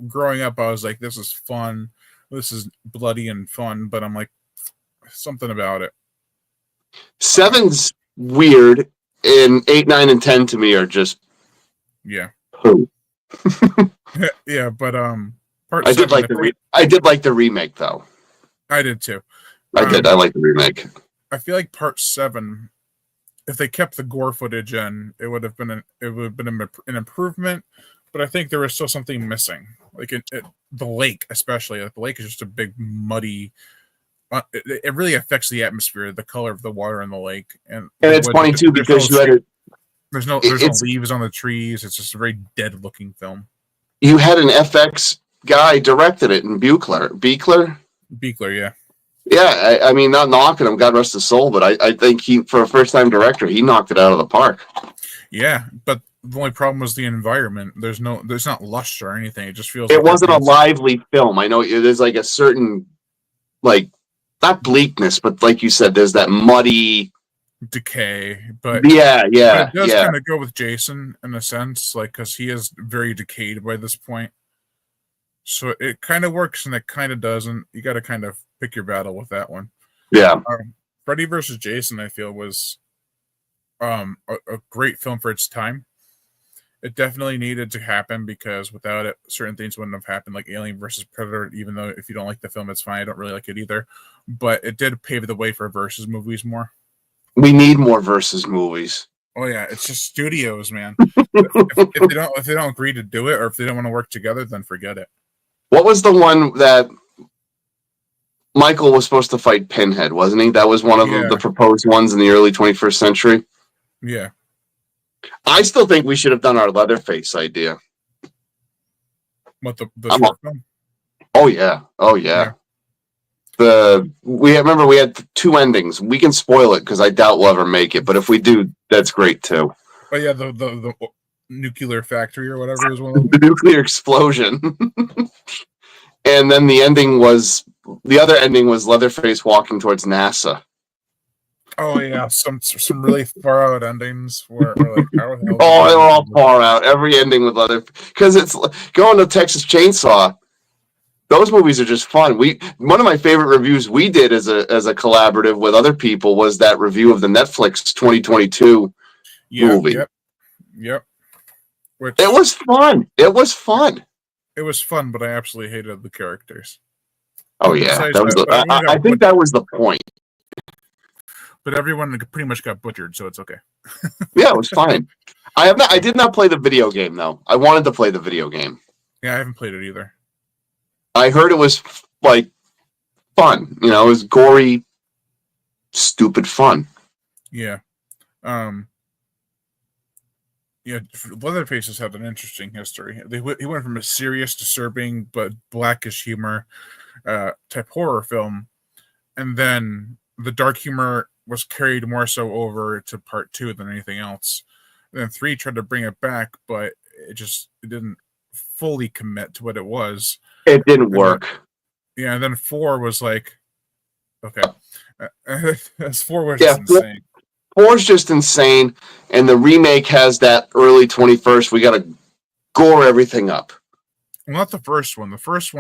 growing up, I was like, this is fun. This is bloody and fun, but I'm like, something about it. 7's weird, and 8, 9, and 10 to me are just poo. Yeah, but part I did 7. I did like the remake though. I did too. I did. I like the remake. I feel like part 7, if they kept the gore footage in, it would have been an improvement. But I think there was still something missing, like the lake, especially. Like the lake is just a big muddy. It really affects the atmosphere, the color of the water in the lake, and it's funny too because there's no leaves on the trees. It's just a very dead looking film. You had an FX guy directed it in Buechler, yeah. Yeah, I mean, not knocking him, God rest his soul, but I think for a first time director, he knocked it out of the park. Yeah, but the only problem was the environment. There's not lush or anything. It just feels. It wasn't a lively film. I know there's like a certain, like, not bleakness, but like you said, there's that muddy decay. But but it does kind of go with Jason in a sense, like because he is very decayed by this point. So it kind of works and it kind of doesn't. You got to kind of pick your battle with that one. Yeah. Freddy versus Jason, I feel, was a great film for its time. It definitely needed to happen because without it, certain things wouldn't have happened, like Alien versus Predator, even though if you don't like the film, it's fine. I don't really like it either. But it did pave the way for versus movies more. We need more versus movies. Oh yeah, it's just studios, man. if they don't agree to do it, or if they don't want to work together, then forget it. What was the one that Michael was supposed to fight Pinhead, wasn't he? That was one of the proposed ones in the early 21st century. Yeah. I still think we should have done our Leatherface idea. What the short film? Oh yeah. We had 2 endings. We can spoil it because I doubt we'll ever make it, but if we do, that's great too. Oh yeah, the nuclear factory or whatever is one of them. The nuclear explosion. And then the other ending was Leatherface walking towards NASA. Oh yeah, some really far out endings where like, how the hell? Oh, they're all far out. Every ending with Leatherface, because it's going to Texas Chainsaw. Those movies are just fun. One of my favorite reviews we did as a collaborative with other people was that review of the Netflix 2022 movie. Yep. It was fun. It was fun, but I absolutely hated the characters. Oh yeah, I think that was the point. But everyone pretty much got butchered, so it's okay. Yeah, it was fine. I did not play the video game though. I wanted to play the video game. Yeah, I haven't played it either. I heard it was like fun. It was gory, stupid fun. Yeah. Yeah, Leatherface has had an interesting history. He went from a serious, disturbing, but blackish humor type horror film, and then the dark humor was carried more so over to part 2 than anything else. And then 3 tried to bring it back, but it didn't fully commit to what it was. It didn't work. And then 4 was like, okay. 4 was just insane. 4's just insane, and the remake has that early 21st. We got to gore everything up. Well, not the first one. The first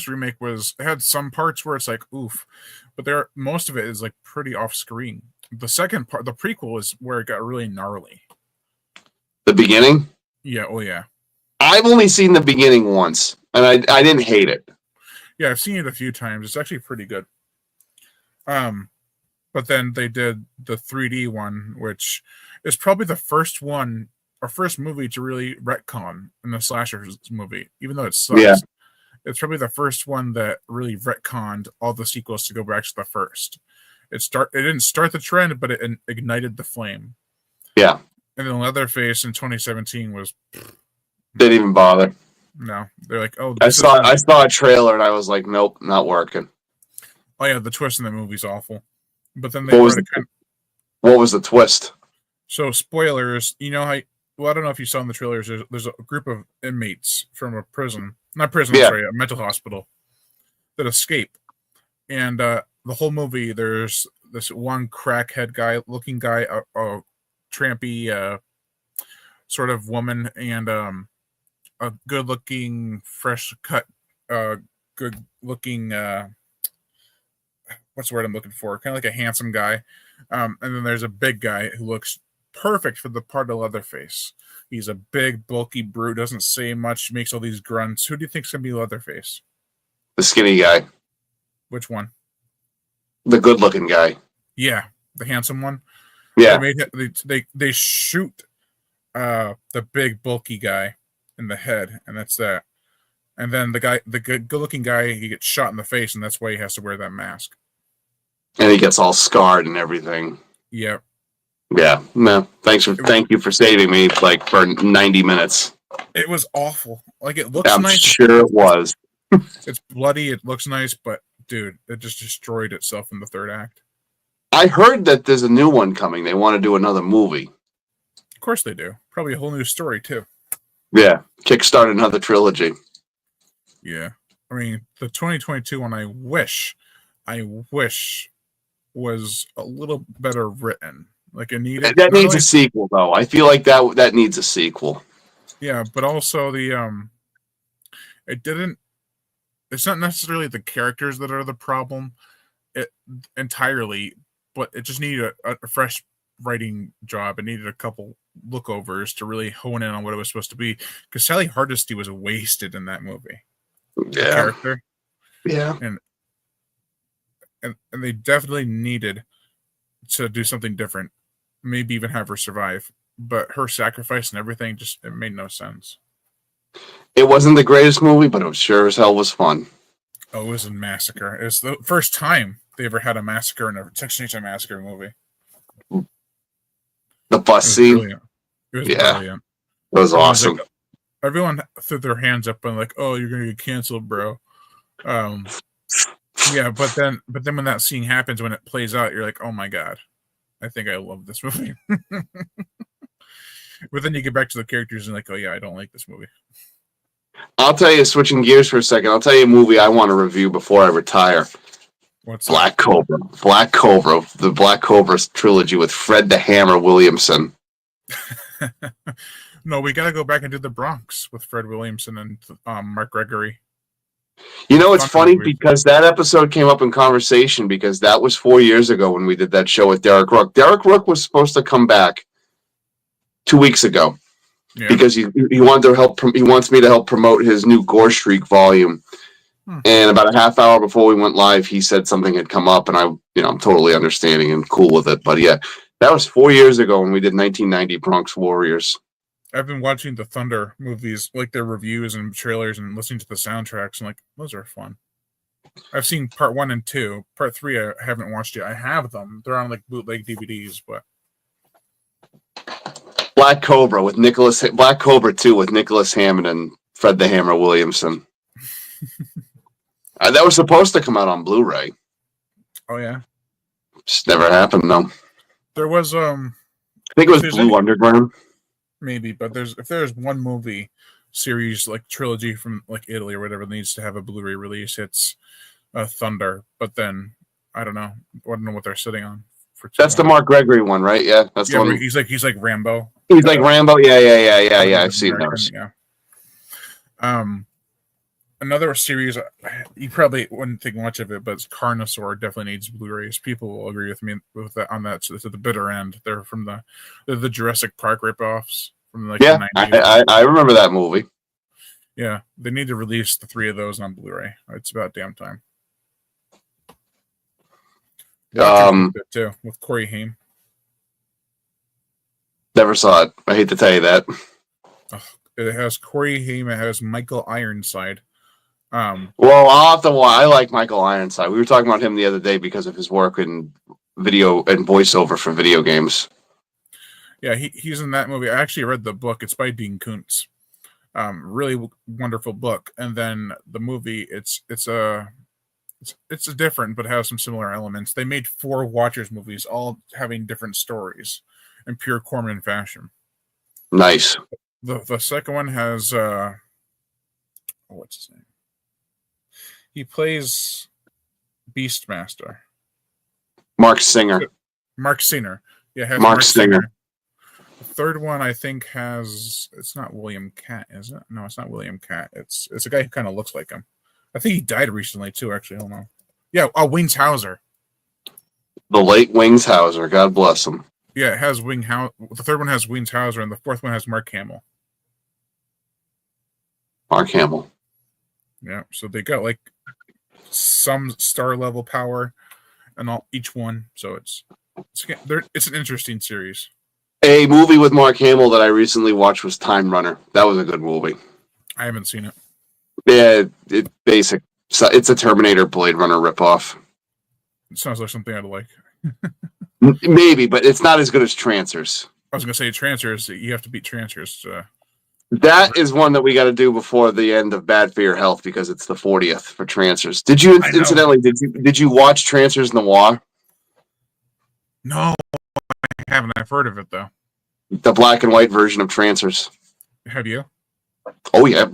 remake had some parts where it's like oof, but most of it is like pretty off screen. The second part, the prequel, is where it got really gnarly. The beginning? Yeah. Oh yeah. I've only seen the beginning once, and I didn't hate it. Yeah, I've seen it a few times. It's actually pretty good. But then they did the 3D one, which is probably the first movie to really retcon in the slasher movie, even though it sucks. Yeah. It's probably the first one that really retconned all the sequels to go back to the first. It didn't start the trend, but it ignited the flame. Yeah. And then Leatherface in 2017 was... Didn't even bother. No. They're like, oh... I saw a trailer and I was like, nope, not working. Oh yeah, the twist in the movie's awful. But then what was the twist? So spoilers, I don't know if you saw in the trailers, there's a group of inmates from a prison, not prison, yeah. Sorry, a mental hospital that escape. And the whole movie, there's this one crackhead looking guy, a trampy sort of woman, and a good-looking, fresh cut, good-looking what's the word I'm looking for? Kind of like a handsome guy. And then there's a big guy who looks perfect for the part of Leatherface. He's a big, bulky brute, doesn't say much, makes all these grunts. Who do you think's gonna be Leatherface? The skinny guy. Which one? The good-looking guy. Yeah, the handsome one. Yeah. They shoot the big, bulky guy in the head, and that's that. And then the good-looking guy, he gets shot in the face, and that's why he has to wear that mask. And he gets all scarred and everything. Yep. Yeah. No. Thank you for saving me like for 90 minutes. It was awful. Like it looks I'm nice. Sure it was. It's bloody, it looks nice, but dude, it just destroyed itself in the third act. I heard that there's a new one coming. They want to do another movie. Of course they do. Probably a whole new story too. Yeah. Kickstart another trilogy. Yeah. I mean, the 2022 one I wish was a little better written. Like it needed that needs a sequel though. I feel like that needs a sequel. Yeah, but also the it's not necessarily the characters that are the problem entirely, but it just needed a fresh writing job. It needed a couple lookovers to really hone in on what it was supposed to be, because Sally Hardesty was wasted in that movie. Yeah. The character. Yeah. And they definitely needed to do something different, maybe even have her survive. But her sacrifice and everything, it made no sense. It wasn't the greatest movie, but it was sure as hell was fun. Oh, it was a massacre. It's the first time they ever had a massacre in a Texas Chainsaw Massacre movie. The bus scene. Brilliant. It was brilliant. It was awesome. Like, everyone threw their hands up and like, "Oh, you're gonna get canceled, bro." Yeah, but then when that scene happens, when it plays out, you're like, "Oh my god, I think I love this movie." But then you get back to the characters and like, "Oh yeah, I don't like this movie." I'll tell you, switching gears for a second, I'll tell you a movie I want to review before I retire. What's Black Cobra? Black Cobra, the Black Cobra trilogy with Fred the Hammer Williamson. No, we got to go back and do the Bronx with Fred Williamson and Mark Gregory. You know, it's funny because that episode came up in conversation because that was 4 years ago when we did that show with Derek Rook. Derek Rook was supposed to come back 2 weeks ago because he wanted to help. He wants me to help promote his new Gore Streak volume. And about a half hour before we went live, he said something had come up, and I'm totally understanding and cool with it. But yeah, that was 4 years ago when we did 1990 Bronx Warriors. I've been watching the Thunder movies, like their reviews and trailers, and listening to the soundtracks, and like those are fun. I've seen part 1 and 2. Part 3 I haven't watched yet. I have them. They're on like bootleg DVDs, but Black Cobra 2 with Nicholas Hammond and Fred the Hammer Williamson. That was supposed to come out on Blu-ray. Oh yeah, just never happened though. There was I think it was Blue Underground. Maybe, but if there's one movie series like trilogy from like Italy or whatever that needs to have a Blu-ray release, it's Thunder. But then I don't know what they're sitting on. That's the Mark Gregory one, right? Yeah, that's the one. He's like Rambo. He's like Rambo. Yeah. I've seen those. Yeah. Another series you probably wouldn't think much of it, but Carnosaur definitely needs Blu-rays. People will agree with me with that on that. So to the bitter end, they're from the Jurassic Park ripoffs from like the 90s. I remember that movie. Yeah, they need to release the 3 of those on Blu-ray. It's about damn time. Too with Corey Haim. Never saw it. I hate to tell you that. It has Corey Haim. It has Michael Ironside. Well, I'll have to. I like Michael Ironside. We were talking about him the other day because of his work in video and voiceover for video games. Yeah, he's in that movie. I actually read the book. It's by Dean Koontz. Really wonderful book. And then the movie, it's different, but has some similar elements. They made 4 Watchers movies, all having different stories in pure Corman fashion. Nice. The second one has what's his name? He plays Beastmaster. Mark Singer. Mark Singer. Yeah, Mark Singer. The third one I think it's not William Catt, is it? No, it's not William Catt. It's a guy who kind of looks like him. I think he died recently too, actually. Hold on. Yeah, Wayne Hauser. The late Wingshauser, God bless him. Yeah, it has the third one has Wingshauser, and the fourth one has Mark Hamill. Mark Hamill. Yeah, so they got like some star level power, and each one. So it's an interesting series. A movie with Mark Hamill that I recently watched was Time Runner. That was a good movie. I haven't seen it. Yeah, it's a Terminator Blade Runner ripoff. It sounds like something I'd like. Maybe, but it's not as good as Trancers. I was gonna say Trancers. You have to beat Trancers. That is one that we got to do before the end of Bad for Your Health because it's the 40th for Trancers. Did you incidentally? Did you watch Trancers Noir? No, I haven't. I've heard of it though. The black and white version of Trancers. Have you? Oh yeah,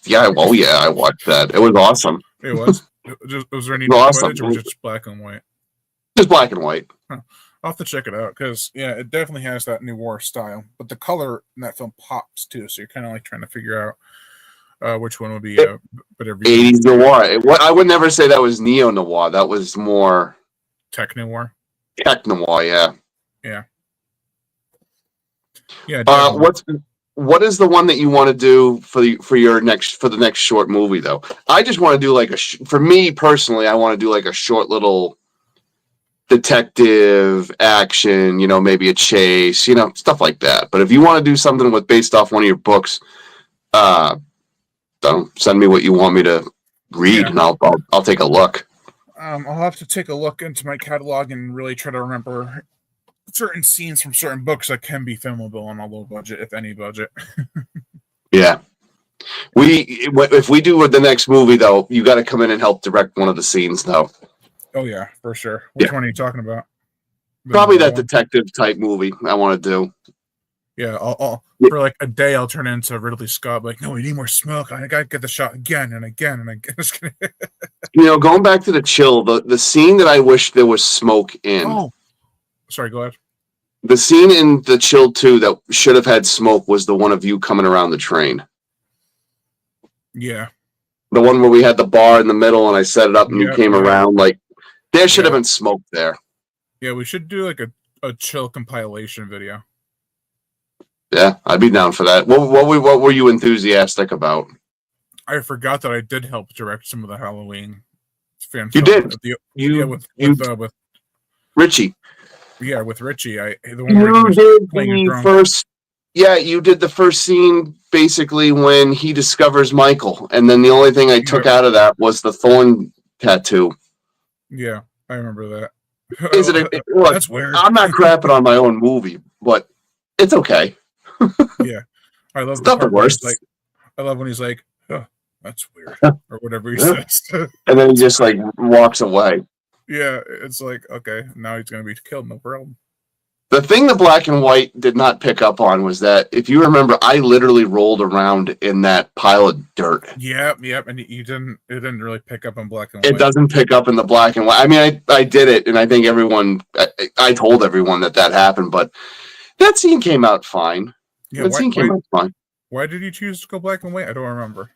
yeah. Oh yeah, I watched that. It was awesome. It was. Was there any footage, or was it just black and white? Just black and white. Huh. I'll have to check it out because it definitely has that noir style, but the color in that film pops too. So you're kind of like trying to figure out which one would be better. 80s noir. I would never say that was neo noir. That was more tech noir. Tech noir, yeah. Yeah. Yeah. What is the one that you want to do for the next short movie though? I just want to do like for me personally, I want to do like a short little detective action, maybe a chase, stuff like that. But if you want to do something based off one of your books, send me what you want me to read, and I'll take a look. I'll have to take a look into my catalog and really try to remember certain scenes from certain books that can be filmable on a low budget, if any budget. Yeah. If we do the next movie though, you got to come in and help direct one of the scenes though. Oh yeah, for sure. Which one are you talking about? Probably that detective type movie I want to do. Yeah, I'll for like a day I'll turn into Ridley Scott. Like, no, we need more smoke. I gotta get the shot again and again and again. Going back to The Chill, the scene that I wish there was smoke in. Oh, sorry, go ahead. The scene in The Chill 2 that should have had smoke was the one of you coming around the train. Yeah. The one where we had the bar in the middle and I set it up and you came around. Like, there should have been smoke there. Yeah, we should do like a Chill compilation video. Yeah, I'd be down for that. What were you enthusiastic about? I forgot that I did help direct some of the Halloween film. You did. With Richie. Yeah, with Richie. You did the first scene basically when he discovers Michael, and then the only thing I took out of that was the thorn tattoo. Yeah, I remember that. Look, that's weird. I'm not crapping on my own movie, but it's okay. Yeah, I love the part worse. I love when he's like, "Oh, that's weird," or whatever he says, and then he just like walks away. Yeah, it's like, okay, now he's gonna be killed, no problem. The thing the black and white did not pick up on was that, if you remember, I literally rolled around in that pile of dirt. Yep, and it didn't really pick up on black and white. It doesn't pick up in the black and white. I mean, I did it, and I think I told everyone that happened, but that scene came out fine. Yeah, why did you choose to go black and white? I don't remember.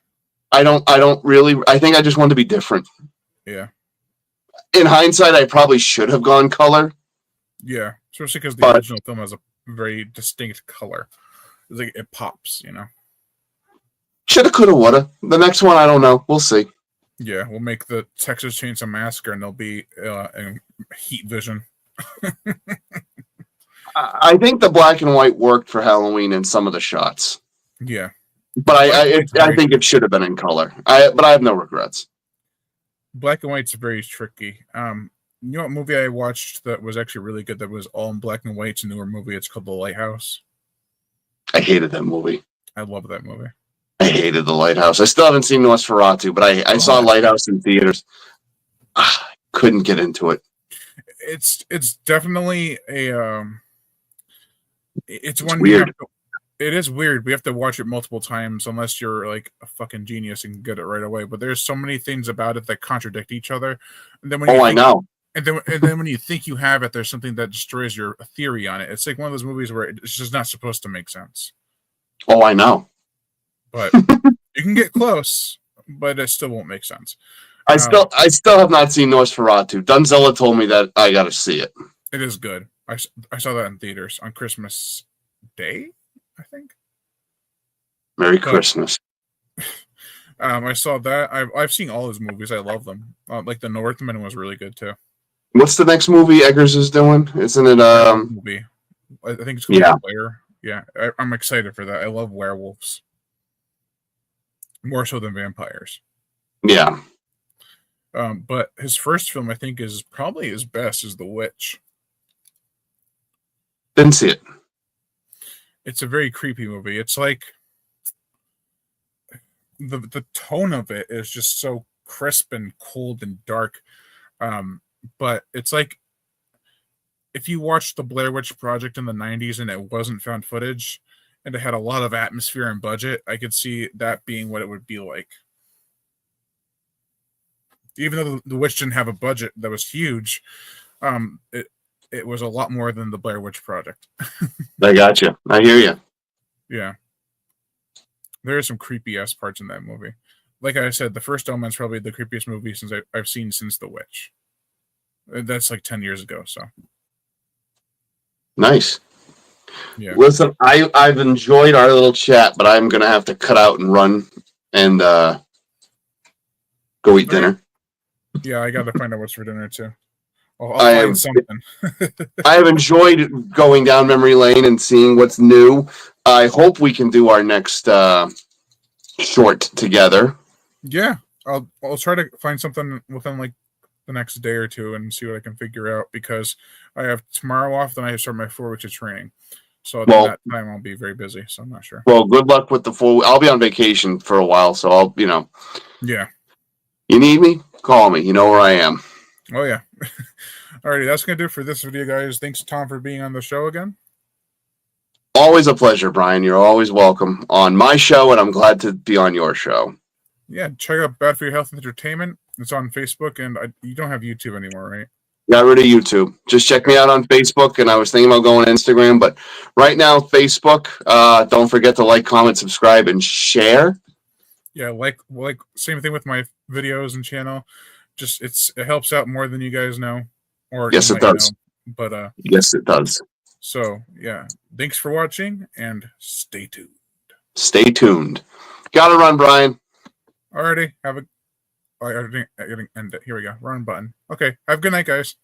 I don't really. I think I just wanted to be different. Yeah. In hindsight, I probably should have gone color. Yeah, especially because the original film has a very distinct color. It's like it pops, Shoulda, coulda, woulda. The next one, I don't know. We'll see. Yeah, we'll make the Texas Chainsaw Massacre, and they'll be in heat vision. I think the black and white worked for Halloween in some of the shots. Yeah, but I think it should have been in color. But I have no regrets. Black and white's very tricky. You know what movie I watched that was actually really good that was all in black and white? It's a newer movie. It's called The Lighthouse. I hated that movie. I love that movie. I hated The Lighthouse. I still haven't seen Nosferatu, but I saw Lighthouse in theaters. Couldn't get into it. It's definitely it's one weird. It is weird. We have to watch it multiple times unless you're like a fucking genius and can get it right away. But there's so many things about it that contradict each other. And then I know. And then when you think you have it, there's something that destroys your theory on it. It's like one of those movies where it's just not supposed to make sense. Oh, I know. But you can get close, but it still won't make sense. I still have not seen Nosferatu. Dunzilla told me that I got to see it. It is good. I saw that in theaters on Christmas Day, I think. Merry Christmas. I saw that. I've seen all his movies. I love them. Like The Northman was really good too. What's the next movie Eggers is doing? Isn't it movie? I think it's called Blair. Yeah, I'm excited for that. I love werewolves more so than vampires. Yeah. But his first film, I think, is probably his best. Is The Witch. Didn't see it. It's a very creepy movie. It's like the tone of it is just so crisp and cold and dark. But it's like if you watched the Blair Witch Project in the 90s and it wasn't found footage and it had a lot of atmosphere and budget, I could see that being what it would be like. Even though the Witch didn't have a budget that was huge, it was a lot more than the Blair Witch Project. I got you. I hear you. Yeah. There are some creepy ass parts in that movie. Like I said, the first Omen's probably the creepiest movie I've seen since The Witch. That's like 10 years ago. So nice. Yeah. Listen, I've enjoyed our little chat, but I'm gonna have to cut out and run and go eat dinner. Yeah, I got to find out what's for dinner too. I'll find something. I have enjoyed going down memory lane and seeing what's new. I hope we can do our next short together. Yeah, I'll try to find something within like the next day or two and see what I can figure out, because I have tomorrow off, then I start my 4 weeks of training. So at that time I'll be very busy, so I'm not sure. Well, good luck with the 4. I'll be on vacation for a while, so I'll, Yeah. You need me? Call me. You know where I am. Oh, yeah. Alrighty, that's going to do it for this video, guys. Thanks, Tom, for being on the show again. Always a pleasure, Brian. You're always welcome on my show, and I'm glad to be on your show. Yeah, check out Bad for Your Health Entertainment. It's on Facebook, and you don't have YouTube anymore, right? Got rid of YouTube. Just check me out on Facebook, and I was thinking about going to Instagram, but right now, Facebook. Don't forget to like, comment, subscribe, and share. Yeah, like same thing with my videos and channel. Just it helps out more than you guys know. Or yes, it does. But yes, it does. So yeah, thanks for watching and stay tuned. Stay tuned. Gotta run, Brian. Alrighty, have a. I didn't end it. Here we go. Run button. Okay, have a good night, guys.